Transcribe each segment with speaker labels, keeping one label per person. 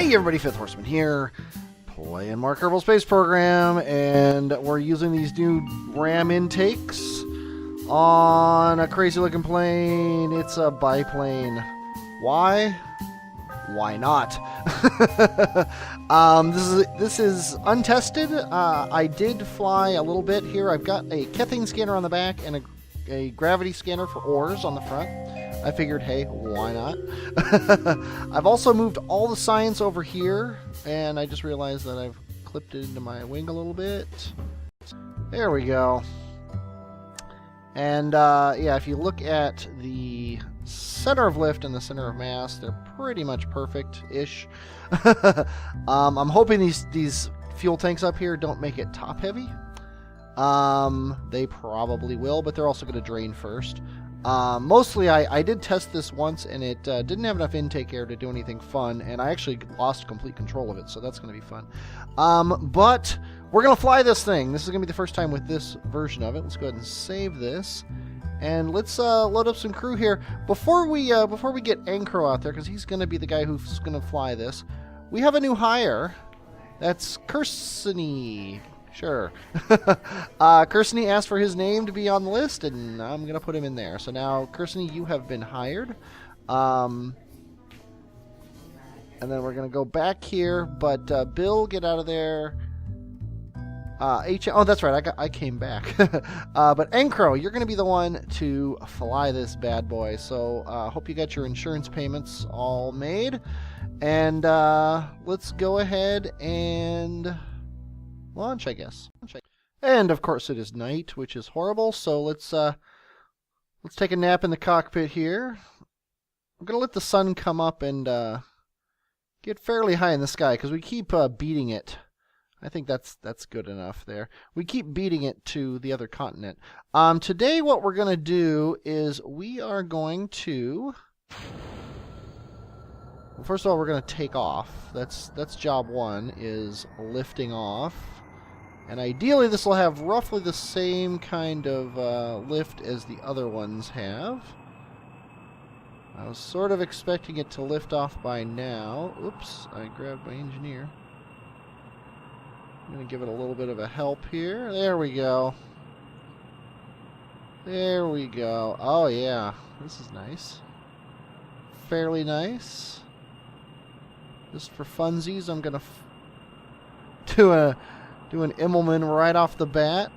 Speaker 1: Hey everybody, 5thHorseman here, playing more Kerbal Space Program, and we're using these new RAM intakes on a crazy looking plane. It's a biplane. Why? Why not? This is untested. I did fly a little bit here. I've got a Kethane scanner on the back and a gravity scanner for ores on the front. I figured, hey, why not? I've also moved all the science over here, and I just realized that I've clipped it into my wing a little bit. There we go. And yeah, if you look at the center of lift and the center of mass, they're pretty much perfect-ish. I'm hoping these fuel tanks up here don't make it top-heavy. They probably will, but they're also going to drain first. Mostly, I did test this once, and it didn't have enough intake air to do anything fun, and I actually lost complete control of it, so that's going to be fun. But we're going to fly this thing. This is going to be the first time with this version of it. Let's go ahead and save this, and let's load up some crew here. Before we get Ankro out there, because he's going to be the guy who's going to fly this, we have a new hire. That's Kerbin. Sure. Kerbin asked for his name to be on the list, and I'm going to put him in there. So now, Kerbin, you have been hired. And then we're going to go back here, but Bill, get out of there. Oh, that's right, I came back. But Ankro, you're going to be the one to fly this bad boy. So hope you got your insurance payments all made. And let's go ahead and launch, I guess. And of course it is night, which is horrible, so let's take a nap in the cockpit here. I'm gonna let the sun come up and get fairly high in the sky, because we keep beating it. I think that's good enough there. We keep beating it to the other continent. Today what we're gonna do is we are going to, well, first of all, we're gonna take off. That's job one, is lifting off. And ideally this will have roughly the same kind of lift as the other ones have. I was sort of expecting it to lift off by now. Oops, I grabbed my engineer. I'm going to give it a little bit of a help here. There we go. There we go. Oh yeah, this is nice. Fairly nice. Just for funsies, I'm going to do an Immelman right off the bat.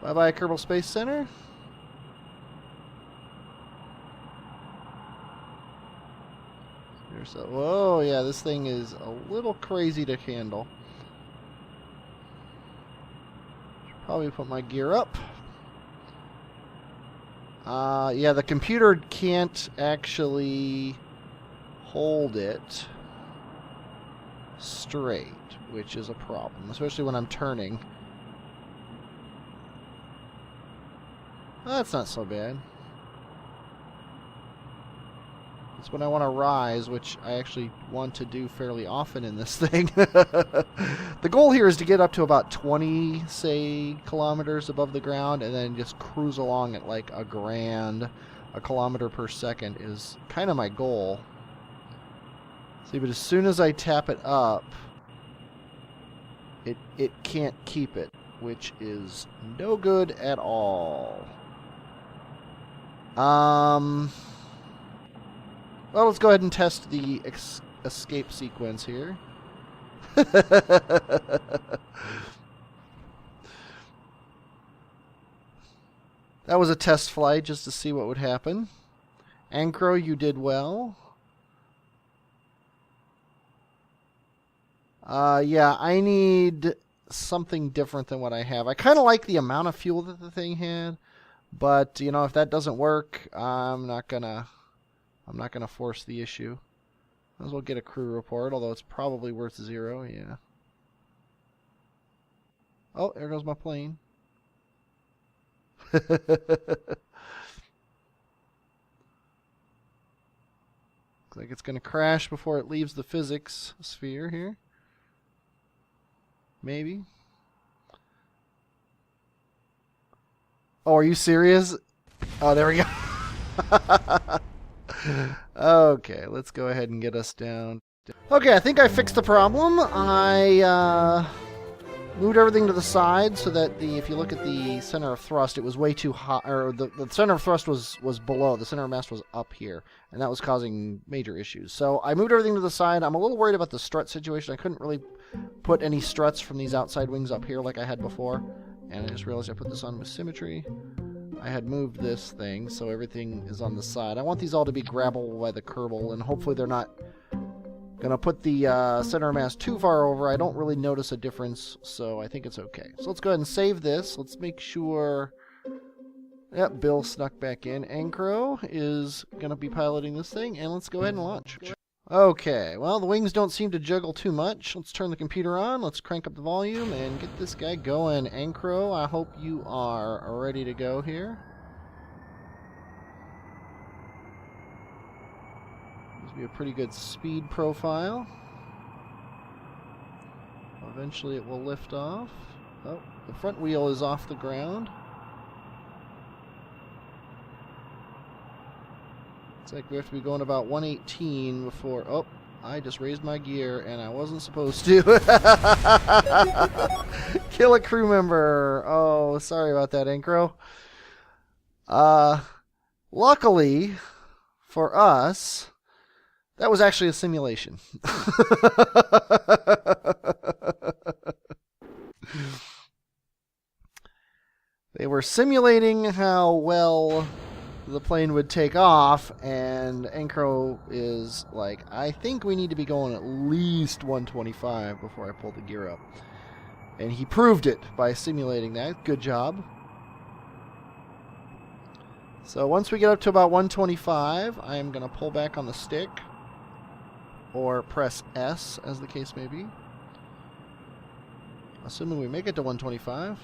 Speaker 1: Bye-bye, Kerbal Space Center. Whoa, yeah, this thing is a little crazy to handle. Should probably put my gear up. Yeah, the computer can't actually hold it straight, which is a problem, especially when I'm turning. That's not so bad. It's when I want to rise, which I actually want to do fairly often in this thing. The goal here is to get up to about 20, say, kilometers above the ground, and then just cruise along at like a kilometer per second is kind of my goal. See, but as soon as I tap it up, it can't keep it, which is no good at all. Well, let's go ahead and test the escape sequence here. That was a test flight just to see what would happen. Ankro, you did well. Yeah, I need something different than what I have. I kind of like the amount of fuel that the thing had, but you know, if that doesn't work, I'm not gonna force the issue. Might as well get a crew report, although it's probably worth 0, yeah. Oh, there goes my plane. Looks like it's going to crash before it leaves the physics sphere here. Maybe. Oh, are you serious? Oh, there we go. Okay, let's go ahead and get us down. Okay, I think I fixed the problem. I moved everything to the side so that if you look at the center of thrust, it was way too high, or the center of thrust was below. The center of mass was up here, and that was causing major issues. So I moved everything to the side. I'm a little worried about the strut situation. I couldn't really put any struts from these outside wings up here like I had before, and I just realized I put this on with symmetry. I had moved this thing, so everything is on the side. I want these all to be grabbable by the Kerbal, and hopefully they're not going to put the center of mass too far over. I don't really notice a difference, so I think it's okay. So let's go ahead and save this. Let's make sure... Yep, Bill snuck back in. Ankro is going to be piloting this thing, and let's go ahead and launch. Okay, well, the wings don't seem to juggle too much. Let's turn the computer on, let's crank up the volume, and get this guy going. Ankro, I hope you are ready to go here. This will be a pretty good speed profile. Eventually it will lift off. Oh, the front wheel is off the ground. Looks like we have to be going about 118 before... Oh, I just raised my gear and I wasn't supposed to. Kill a crew member. Oh, sorry about that, Ankro. Luckily for us, that was actually a simulation. They were simulating how well the plane would take off, and Ankro is like, I think we need to be going at least 125 before I pull the gear up. And he proved it by simulating that. Good job. So once we get up to about 125, I am going to pull back on the stick, or press S, as the case may be. Assuming we make it to 125.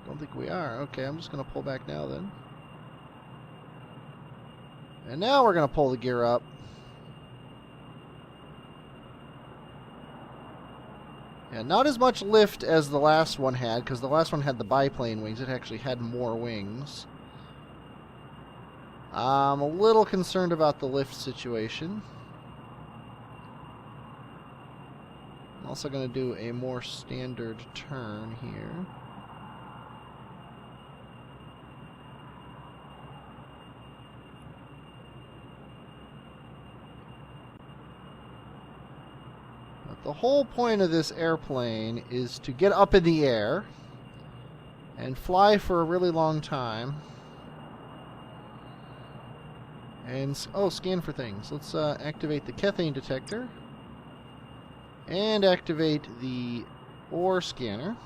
Speaker 1: Don't think we are. Okay, I'm just going to pull back now then. And now we're going to pull the gear up. And not as much lift as the last one had, because the last one had the biplane wings. It actually had more wings. I'm a little concerned about the lift situation. I'm also going to do a more standard turn here. The whole point of this airplane is to get up in the air and fly for a really long time. And, oh, scan for things. Let's activate the Kethane detector and activate the ore scanner.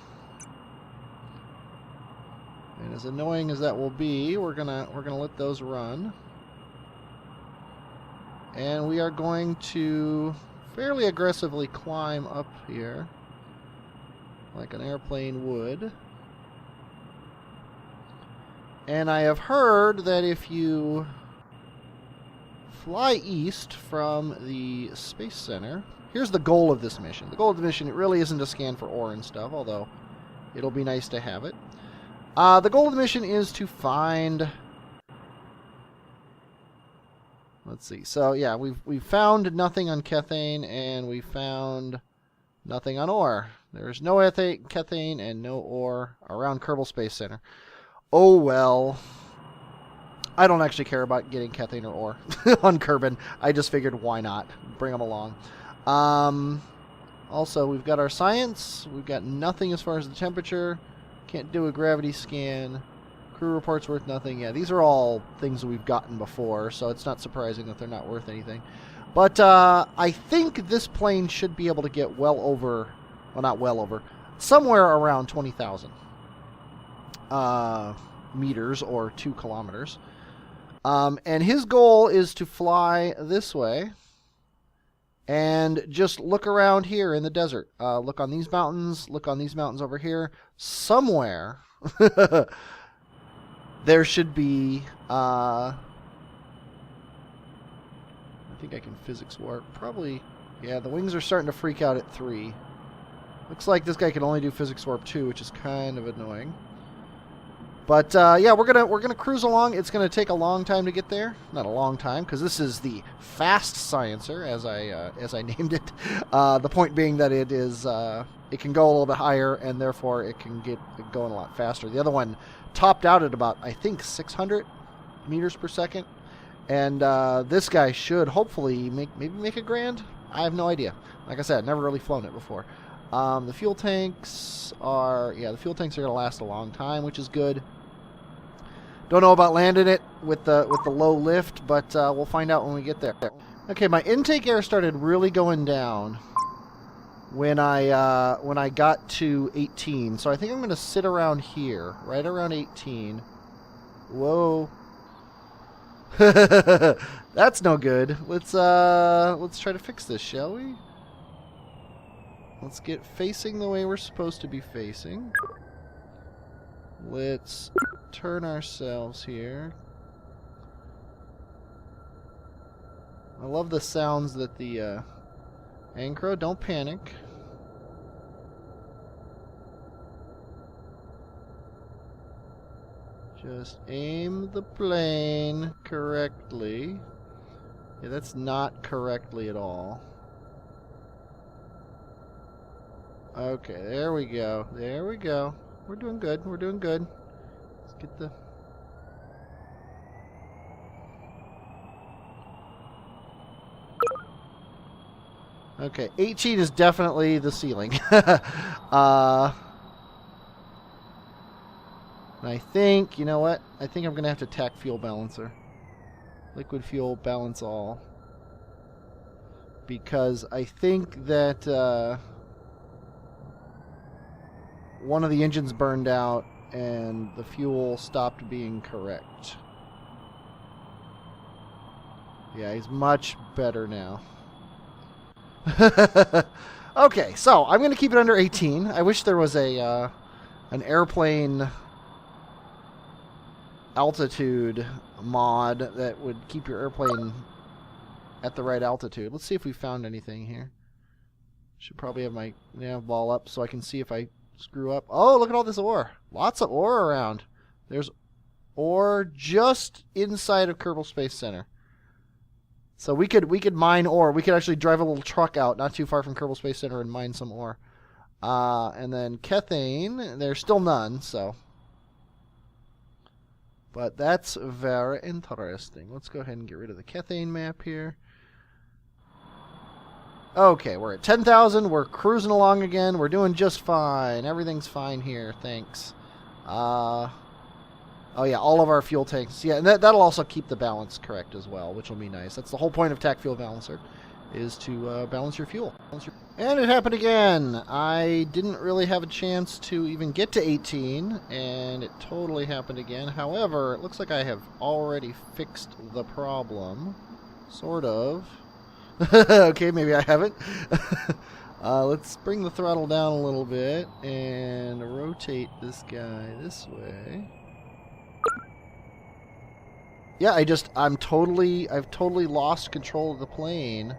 Speaker 1: And as annoying as that will be, we're gonna let those run. And we are going to fairly aggressively climb up here like an airplane would. And I have heard that if you fly east from the Space Center, here's the goal of this mission. The goal of the mission, it really isn't to scan for ore and stuff, although it'll be nice to have it. The goal of the mission is to find... Let's see. So yeah, we've found nothing on Kethane, and we found nothing on ore. There's no Kethane and no ore around Kerbal Space Center. Oh well. I don't actually care about getting Kethane or ore on Kerbin. I just figured why not? Bring them along. Also, we've got our science. We've got nothing as far as the temperature. Can't do a gravity scan. Crew reports worth nothing. Yeah, these are all things that we've gotten before, so it's not surprising that they're not worth anything. But I think this plane should be able to get well over, well, not well over, somewhere around 20,000 meters or 2 kilometers. And his goal is to fly this way and just look around here in the desert. Look on these mountains, look on these mountains over here. Somewhere... there should be, I think I can physics warp. Probably, yeah, the wings are starting to freak out at 3. Looks like this guy can only do physics warp 2, which is kind of annoying. But yeah, we're gonna cruise along. It's gonna take a long time to get there. Not a long time, because this is the fast Sciencer, as I named it. The point being that it is it can go a little bit higher, and therefore it can get going a lot faster. The other one topped out at about, I think, 600 meters per second, and this guy should hopefully maybe make a grand. I have no idea. Like I said, never really flown it before. The fuel tanks are going to last a long time, which is good. Don't know about landing it with the low lift, but we'll find out when we get there. Okay, my intake air started really going down when I got to 18. So I think I'm going to sit around here, right around 18. Whoa. That's no good. Let's try to fix this, shall we? Let's get facing the way we're supposed to be facing. Let's turn ourselves here. I love the sounds that the Ancro, don't panic. Just aim the plane correctly. Yeah, that's not correctly at all. Okay, there we go. There we go. We're doing good. We're doing good. Let's get the... Okay, 18 is definitely the ceiling. And I think, you know what? I think I'm going to have to tack fuel balancer. Liquid fuel, balance all. Because I think that one of the engines burned out and the fuel stopped being correct. Yeah, he's much better now. Okay, so I'm going to keep it under 18. I wish there was a an airplane altitude mod that would keep your airplane at the right altitude. Let's see if we found anything here. Should probably have my nav ball up so I can see if I screw up. Oh, look at all this ore. Lots of ore around. There's ore just inside of Kerbal Space Center. So we could mine ore. We could actually drive a little truck out not too far from Kerbal Space Center and mine some ore. And then Kethane, there's still none, so. But that's very interesting. Let's go ahead and get rid of the Kethane map here. Okay, we're at 10,000. We're cruising along again. We're doing just fine. Everything's fine here. Thanks. Oh, yeah, all of our fuel tanks. Yeah, and that'll also keep the balance correct as well, which will be nice. That's the whole point of TAC Fuel Balancer, is to balance your fuel. And it happened again. I didn't really have a chance to even get to 18, and it totally happened again. However, it looks like I have already fixed the problem. Sort of. Okay, maybe I haven't. Let's bring the throttle down a little bit and rotate this guy this way. Yeah, I've totally lost control of the plane.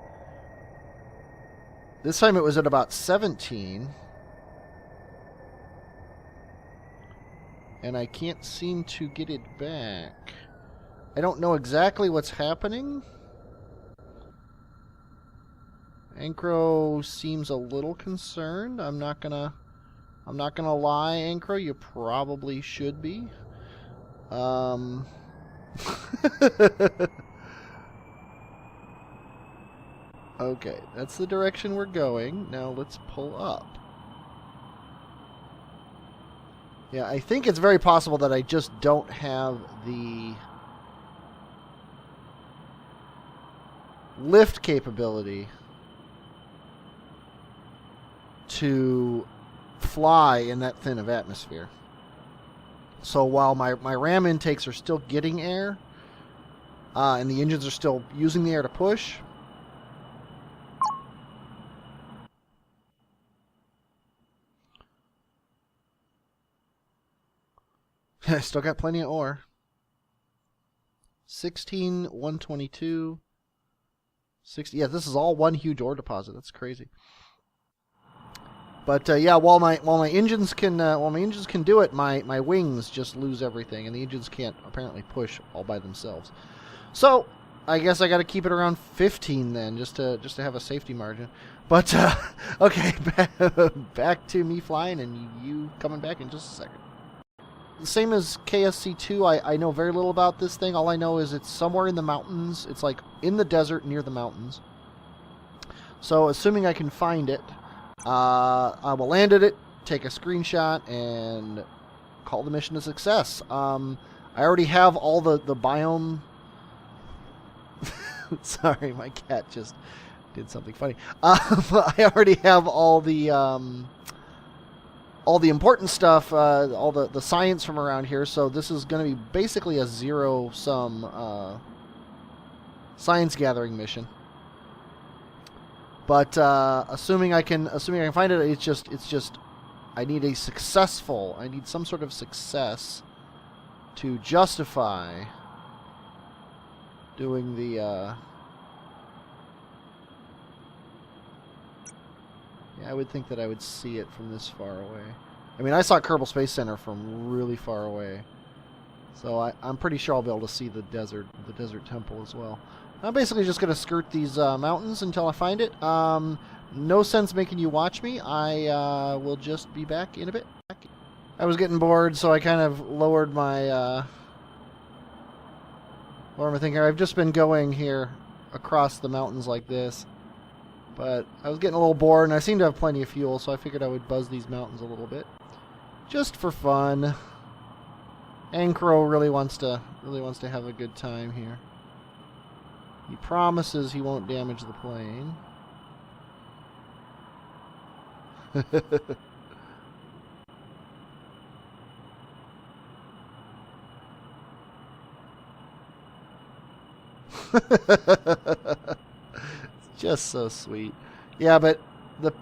Speaker 1: This time it was at about 17. And I can't seem to get it back. I don't know exactly what's happening. Ancro seems a little concerned. I'm not gonna lie, Ancro, you probably should be. Okay, that's the direction we're going. Now let's pull up. Yeah, I think it's very possible that I just don't have the lift capability to fly in that thin of atmosphere. So while my ram intakes are still getting air, and the engines are still using the air to push, I still got plenty of ore. 16, 122, 60. Yeah, this is all one huge ore deposit. That's crazy. But yeah, while my engines can do it, my wings just lose everything, and the engines can't apparently push all by themselves. So I guess I got to keep it around 15 then, just to have a safety margin. But okay, back to me flying and you coming back in just a second. Same as KSC2, I know very little about this thing. All I know is it's somewhere in the mountains. It's like in the desert near the mountains. So assuming I can find it, I will land at it, take a screenshot, and call the mission a success. I already have all the biome... Sorry, my cat just did something funny. I already have all the important stuff, all the science from around here, so this is going to be basically a zero-sum science gathering mission. But assuming I can find it, it's just I need some sort of success to justify doing the yeah, I would think that I would see it from this far away. I mean, I saw Kerbal Space Center from really far away, so I'm pretty sure I'll be able to see the desert temple as well. I'm basically just going to skirt these mountains until I find it. No sense making you watch me. I will just be back in a bit. I was getting bored, so I kind of lowered my thing here. I've just been going here across the mountains like this, but I was getting a little bored, and I seem to have plenty of fuel, so I figured I would buzz these mountains a little bit, just for fun. Ankro really wants to have a good time here. He promises he won't damage the plane. It's just so sweet. Yeah, but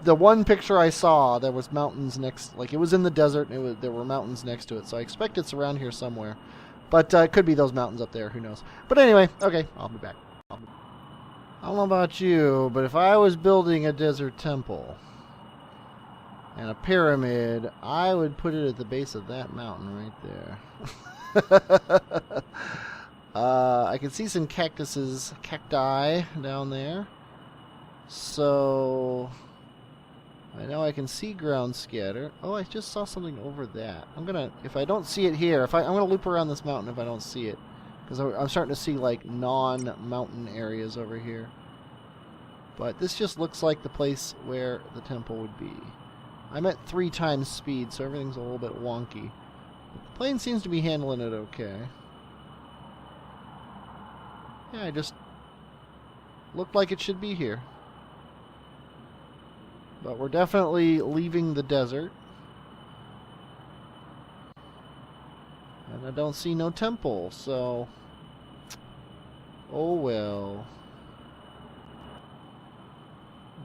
Speaker 1: the one picture I saw, there was mountains next, like it was in the desert, and there were mountains next to it, so I expect it's around here somewhere. But it could be those mountains up there, who knows. But anyway, okay, I'll be back. I don't know about you, but if I was building a desert temple and a pyramid, I would put it at the base of that mountain right there. I can see some cacti down there. So I know I can see ground scatter. Oh, I just saw something over that. If I don't see it here, I'm gonna loop around this mountain if I don't see it. Because I'm starting to see like non-mountain areas over here. But this just looks like the place where the temple would be. I'm at 3 times speed, so everything's a little bit wonky. But the plane seems to be handling it okay. Yeah, I just looked like it should be here. But we're definitely leaving the desert. And I don't see no temple, so... oh well.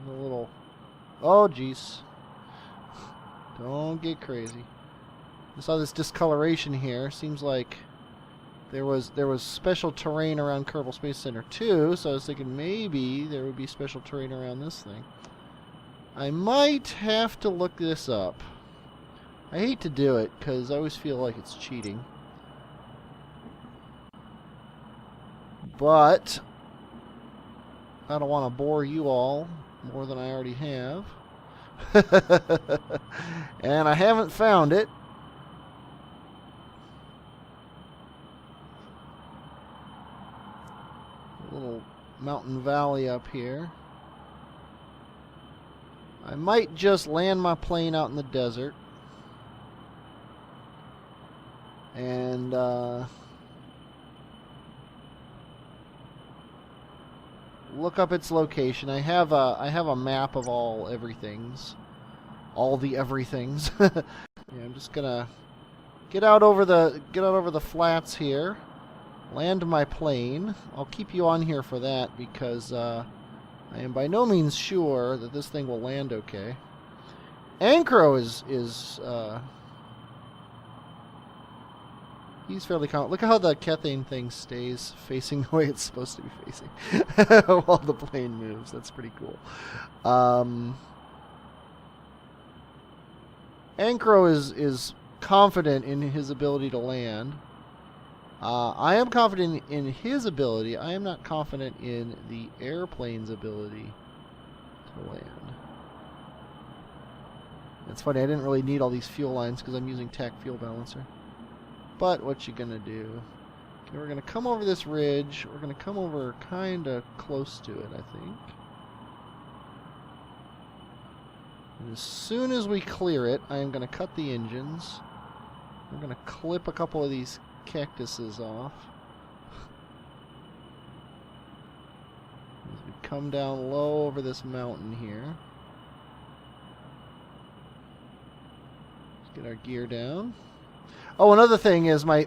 Speaker 1: A little... oh jeez. Don't get crazy. I saw this discoloration here. Seems like there was special terrain around Kerbal Space Center too, so I was thinking maybe there would be special terrain around this thing. I might have to look this up. I hate to do it because I always feel like it's cheating. But I don't want to bore you all more than I already have. And I haven't found it. A little mountain valley up here. I might just land my plane out in the desert. And look up its location. I have a map of all the everythings. Yeah, I'm just gonna get out over the flats here, land my plane. I'll keep you on here for that because I am by no means sure that this thing will land okay. Ankro is he's fairly calm. Look at how the Kethane thing stays facing the way it's supposed to be facing while the plane moves. That's pretty cool. Ankro is confident in his ability to land. I am confident in his ability. I am not confident in the airplane's ability to land. It's funny, I didn't really need all these fuel lines because I'm using TAC fuel balancer. But what you gonna do? Okay, we're gonna come over this ridge. We're gonna come over kind of close to it, I think. And as soon as we clear it, I am gonna cut the engines. We're gonna clip a couple of these cactuses off. As we come down low over this mountain here. Let's get our gear down. Oh, another thing is my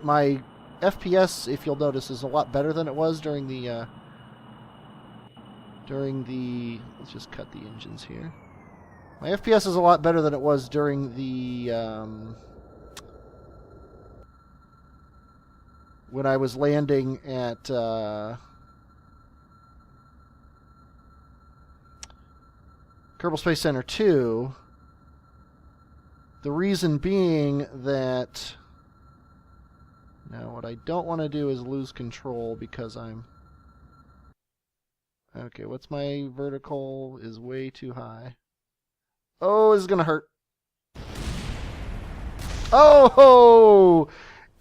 Speaker 1: FPS, if you'll notice, is a lot better than it was during the let's just cut the engines here. My FPS is a lot better than it was during the when I was landing at Kerbal Space Center 2. The reason being that now what I don't want to do is lose control because I'm okay, what's my vertical is way too high. Oh, this is gonna hurt. Oh,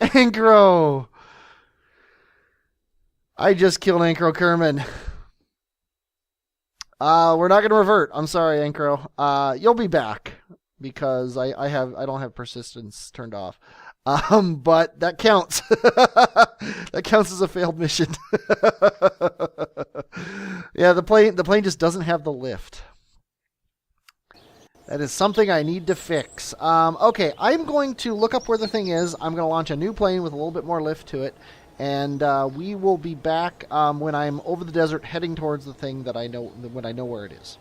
Speaker 1: Ankro! I just killed Ankro Kerbin. We're not gonna revert. I'm sorry, Ankro. You'll be back because I don't have persistence turned off. But that counts. That counts as a failed mission. Yeah, the plane just doesn't have the lift. That is something I need to fix. Okay, I'm going to look up where the thing is. I'm going to launch a new plane with a little bit more lift to it. And we will be back when I'm over the desert heading towards the thing that I know, when I know where it is.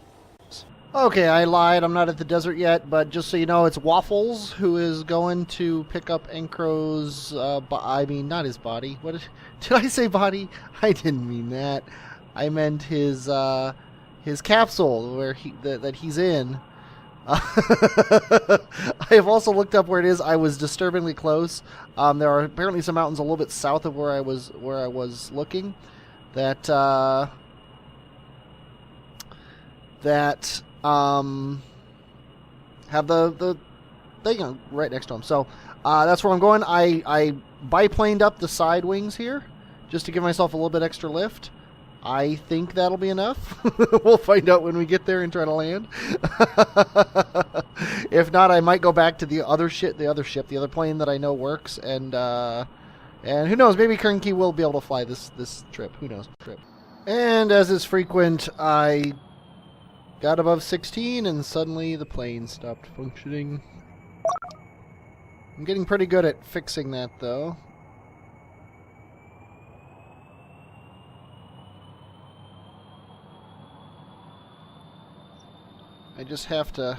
Speaker 1: Okay, I lied. I'm not at the desert yet, but just so you know, it's Waffles who is going to pick up Ankro's, I mean, not his body. What did I say body? I didn't mean that. I meant his capsule where that he's in. I have also looked up where it is. I was disturbingly close. There are apparently some mountains a little bit south of where I was looking that have the thing right next to them. So that's where I'm going. I biplaned up the side wings here just to give myself a little bit extra lift. I think that'll be enough. We'll find out when we get there and try to land. If not, I might go back to the other plane that I know works, and who knows? Maybe Kernke will be able to fly this trip. Who knows? And as is frequent, I got above 16, and suddenly the plane stopped functioning. I'm getting pretty good at fixing that, though. I just have to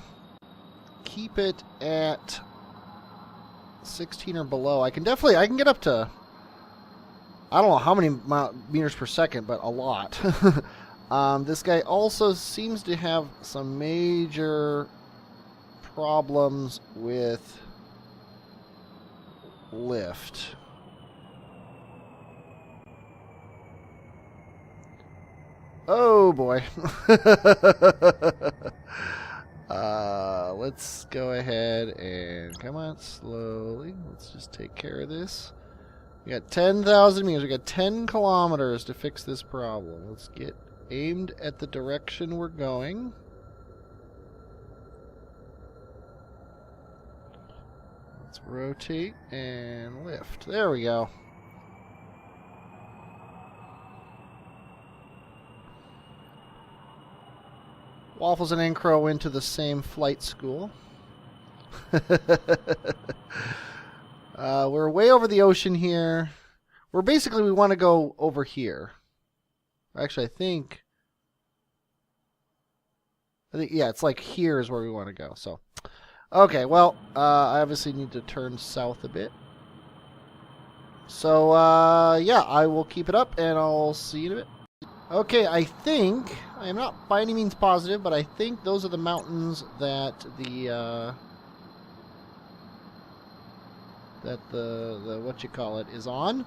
Speaker 1: keep it at 16 or below. I can get up to, I don't know how many meters per second, but a lot. This guy also seems to have some major problems with lift. Oh boy. Let's go ahead and come on slowly. Let's just take care of this. We got 10,000 meters. We got 10 kilometers to fix this problem. Let's get aimed at the direction we're going. Let's rotate and lift. There we go. Waffles and Ankro went to the same flight school. We're way over the ocean here. We want to go over here. Actually, I think, yeah, it's like here is where we want to go. So, okay, well, I obviously need to turn south a bit. So, yeah, I will keep it up, and I'll see you in a bit. Okay, I think, I am not by any means positive, but I think those are the mountains that the that the what you call it is on.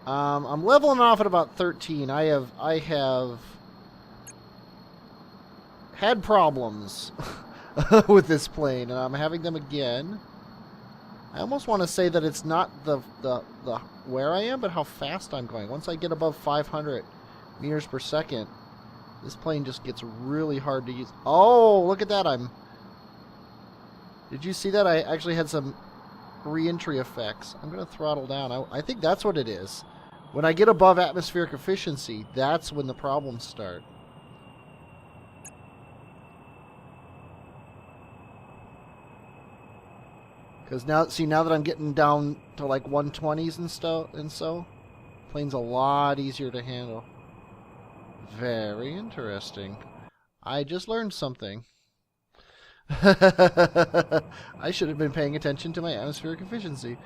Speaker 1: I'm leveling off at about 13. I have had problems with this plane, and I'm having them again. I almost want to say that it's not the where I am, but how fast I'm going. Once I get above 500 meters per second, this plane just gets really hard to use. Oh, look at that! Did you see that? I actually had some re-entry effects. I'm going to throttle down. I think that's what it is. When I get above atmospheric efficiency, that's when the problems start. Because now that I'm getting down to like 120s and so, plane's a lot easier to handle. Very interesting. I just learned something. I should have been paying attention to my atmospheric efficiency.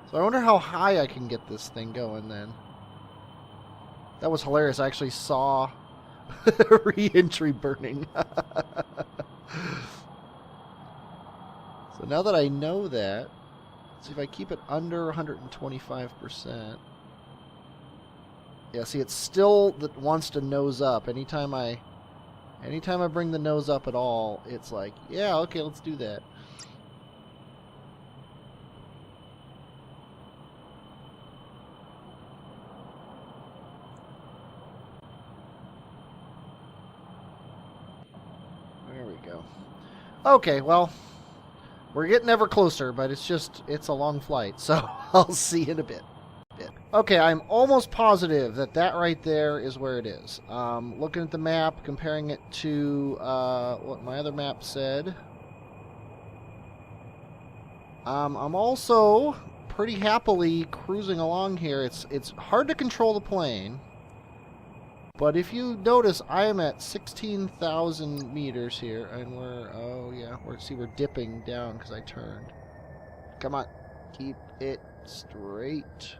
Speaker 1: So I wonder how high I can get this thing going then. That was hilarious. I actually saw re-entry burning. So now that I know that, let's see if I keep it under 125%. Yeah, see, it still wants to nose up. Anytime I bring the nose up at all, it's like, yeah, okay, let's do that. There we go. Okay, well, we're getting ever closer, but it's a long flight, so I'll see you in a bit. Okay, I'm almost positive that right there is where it is. Looking at the map, comparing it to what my other map said. I'm also pretty happily cruising along here. It's hard to control the plane, but if you notice, I am at 16,000 meters here, and we're dipping down because I turned. Come on, keep it straight.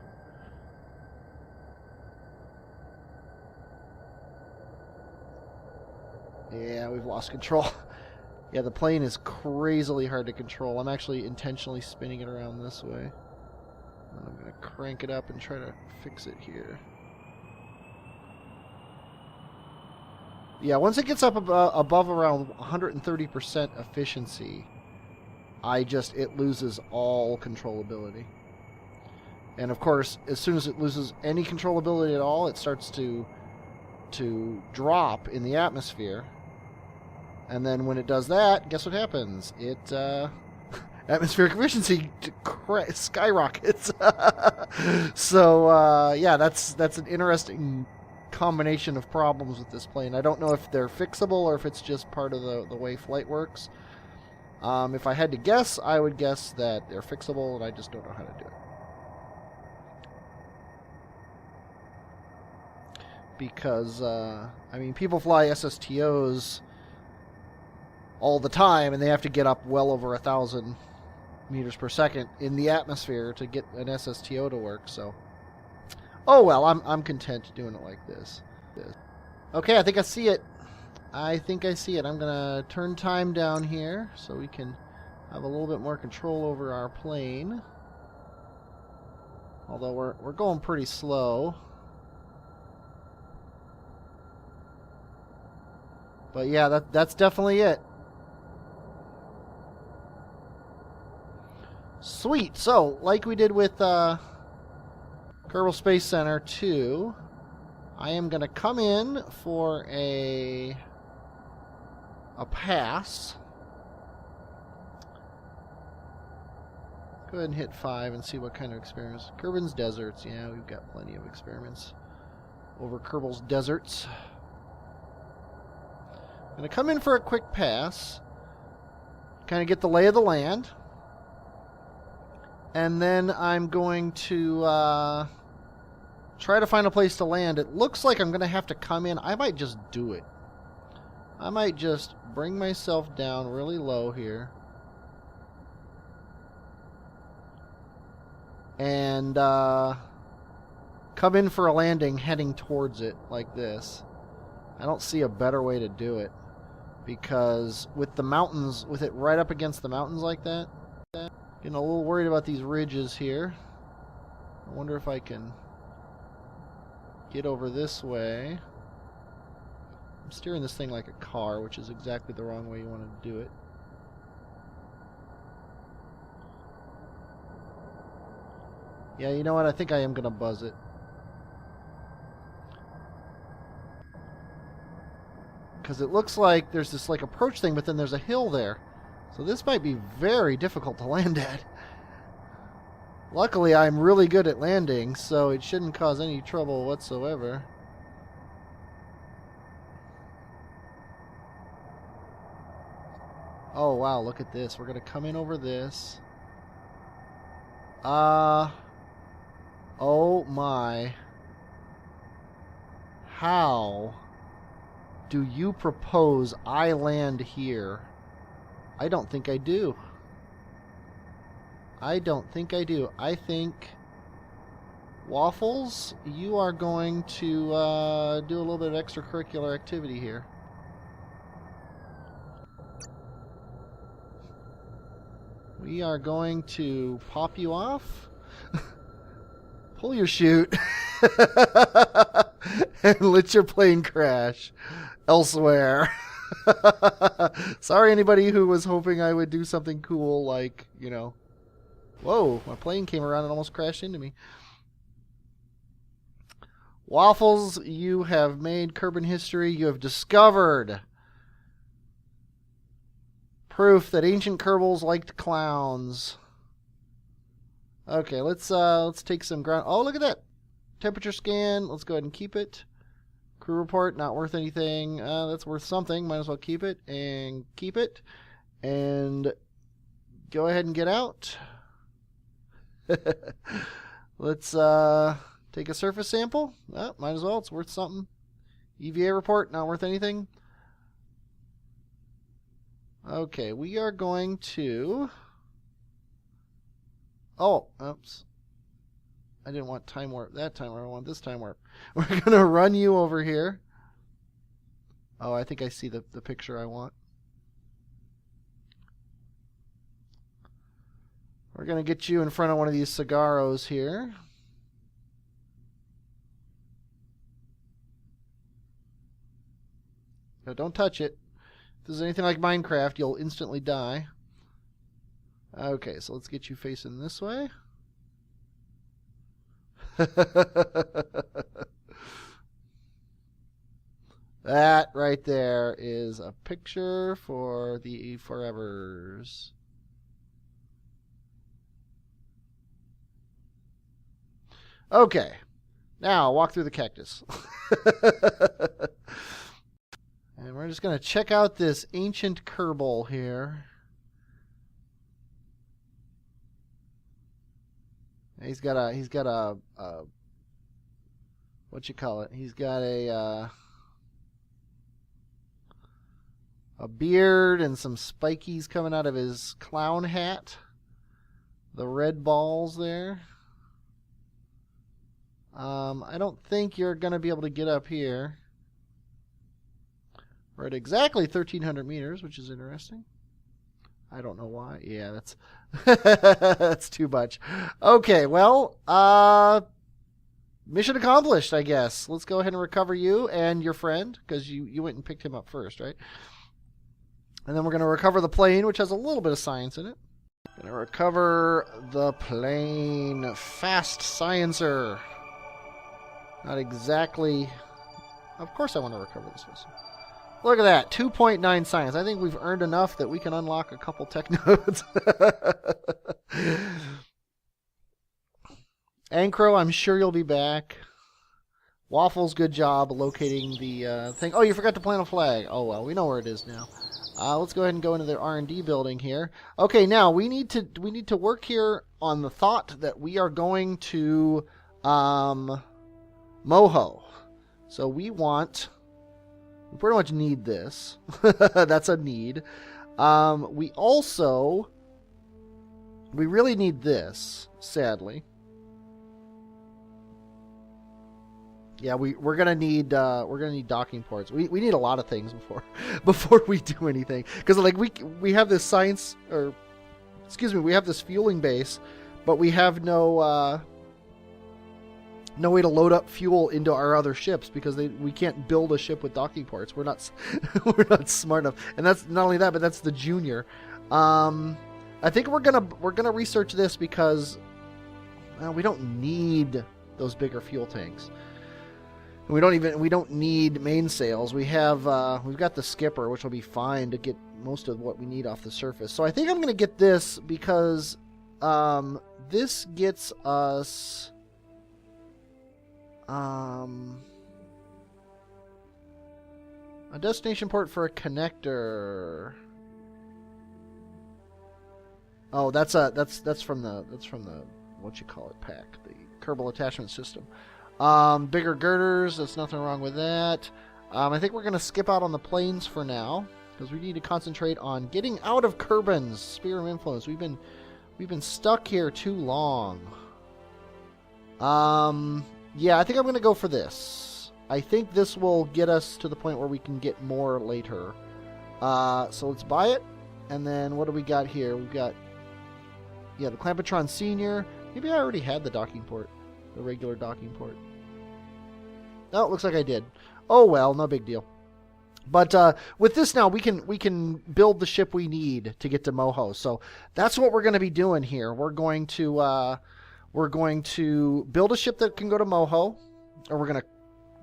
Speaker 1: Yeah, we've lost control. Yeah, the plane is crazily hard to control. I'm actually intentionally spinning it around this way. And I'm going to crank it up and try to fix it here. Yeah, once it gets up above around 130% efficiency, it loses all controllability. And of course, as soon as it loses any controllability at all, it starts to drop in the atmosphere. And then when it does that, guess what happens? Atmospheric efficiency skyrockets. So yeah, that's an interesting combination of problems with this plane. I don't know if they're fixable or if it's just part of the way flight works. If I had to guess, I would guess that they're fixable, and I just don't know how to do it. Because, I mean, people fly SSTOs all the time, and they have to get up well over 1,000 meters per second in the atmosphere to get an SSTO to work, so... Oh, well, I'm content doing it like this. Okay, I think I see it. I'm going to turn time down here so we can have a little bit more control over our plane. Although we're going pretty slow. But yeah, that's definitely it. Sweet. So, like we did with Kerbal Space Center 2, I am going to come in for a pass. Go ahead and hit 5 and see what kind of experiments. Kerbin's deserts. Yeah, we've got plenty of experiments over Kerbal's deserts. I'm going to come in for a quick pass, kind of get the lay of the land, and then I'm going to try to find a place to land. It looks like I'm going to have to come in. I might just do it. I might just bring myself down really low here and come in for a landing heading towards it like this. I don't see a better way to do it. Because with the mountains, with it right up against the mountains like that, getting a little worried about these ridges here. I wonder if I can get over this way. I'm steering this thing like a car, which is exactly the wrong way you want to do it. Yeah, you know what? I think I am going to buzz it. Because it looks like there's this like approach thing, but then there's a hill there. So this might be very difficult to land at. Luckily, I'm really good at landing, so it shouldn't cause any trouble whatsoever. Oh, wow, look at this. We're going to come in over this. Oh my. How do you propose I land here? I don't think I do. I don't think I do. I think, Waffles, you are going to do a little bit of extracurricular activity here. We are going to pop you off, pull your chute, and let your plane crash elsewhere. Sorry, anybody who was hoping I would do something cool like, you know, whoa, my plane came around and almost crashed into me. Waffles, you have made Kerbin history. You have discovered proof that ancient Kerbals liked clowns. Okay, let's take some ground. Oh, look at that. Temperature scan. Let's go ahead and keep it. Crew report, not worth anything. That's worth something. Might as well keep it and keep it. And go ahead and get out. Let's take a surface sample. Might as well. It's worth something. EVA report, not worth anything. Okay, we are going to... Oh, oops. I didn't want time warp that time warp. I want this time warp. We're going to run you over here. Oh, I think I see the picture I want. We're going to get you in front of one of these cigarros here. No, don't touch it. If this is anything like Minecraft, you'll instantly die. Okay, so let's get you facing this way. That right there is a picture for the forevers. Okay, now walk through the cactus. And we're just going to check out this ancient Kerbal here. He's got a what you call it? He's got a beard and some spikies coming out of his clown hat. The red balls there. I don't think you're going to be able to get up here. We're at exactly 1,300 meters, which is interesting. I don't know why. Yeah, that's that's too much. Okay, well, mission accomplished, I guess. Let's go ahead and recover you and your friend, because you went and picked him up first, right? And then we're going to recover the plane, which has a little bit of science in it. Going to recover the plane. Fast sciencer. Not exactly... Of course I want to recover this vessel. Look at that, 2.9 science. I think we've earned enough that we can unlock a couple tech nodes. Ankro, I'm sure you'll be back. Waffles, good job locating the thing. Oh, you forgot to plant a flag. Oh, well, we know where it is now. Let's go ahead and go into the R&D building here. Okay, now we need to work here on the thought that we are going to Moho. So we pretty much need this. That's a need. We really need this, sadly. Yeah, we're gonna need docking ports. We need a lot of things before we do anything, because like we have this science, or excuse me, we have this fueling base, but we have no way to load up fuel into our other ships, because we can't build a ship with docking ports. We're not we're not smart enough. And that's not only that, but that's the junior. I think we're gonna research this, because we don't need those bigger fuel tanks. We don't need mainsails. We've got the skipper, which will be fine to get most of what we need off the surface. So I think I'm going to get this, because this gets us a destination port for a connector. Oh, that's from the what you call it pack, the Kerbal attachment system. Bigger girders, there's nothing wrong with that. I think we're going to skip out on the planes for now, because we need to concentrate on getting out of Kerbin's sphere of influence. We've been stuck here too long. Yeah, I think I'm going to go for this. I think this will get us to the point where we can get more later. So let's buy it. And then what do we got here? We've got, yeah, the Clampetron Senior. Maybe I already had the docking port, the regular docking port. Oh, it looks like I did. Oh well, no big deal. But with this now, we can build the ship we need to get to Moho. So that's what we're going to be doing here. We're going to build a ship that can go to Moho, or we're going to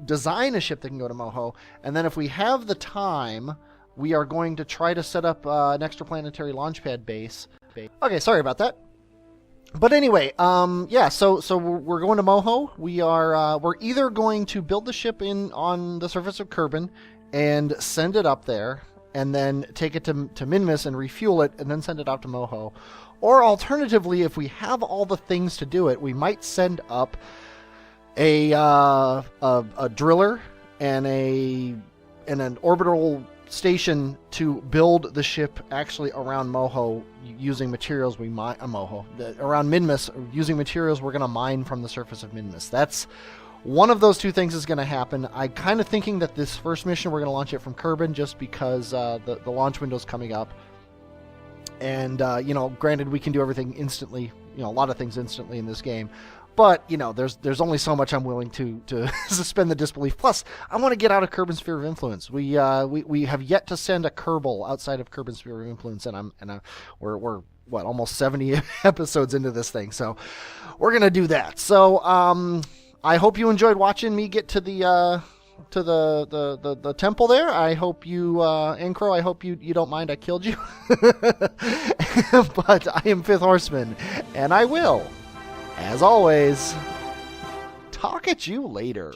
Speaker 1: design a ship that can go to Moho, and then if we have the time, we are going to try to set up an extraplanetary launchpad base. Okay, sorry about that. But anyway, yeah, so we're going to Moho. We're either going to build the ship on the surface of Kerbin and send it up there, and then take it to Minmus and refuel it, and then send it out to Moho. Or alternatively, if we have all the things to do it, we might send up a driller and an orbital station to build the ship actually around Moho using materials we mine around Minmus, using materials we're going to mine from the surface of Minmus. That's one of those two things is going to happen. I'm kind of thinking that this first mission we're going to launch it from Kerbin, just because the launch window's coming up, and granted we can do everything instantly, a lot of things instantly in this game. But, there's only so much I'm willing to suspend the disbelief. Plus, I want to get out of Kerbin's sphere of influence. We have yet to send a Kerbal outside of Kerbin's sphere of influence, and we're almost 70 episodes into this thing. So we're gonna do that. So I hope you enjoyed watching me get to the temple there. I hope you, Ancro, I hope you don't mind I killed you. But I am 5thHorseman, and I will, as always, talk at you later.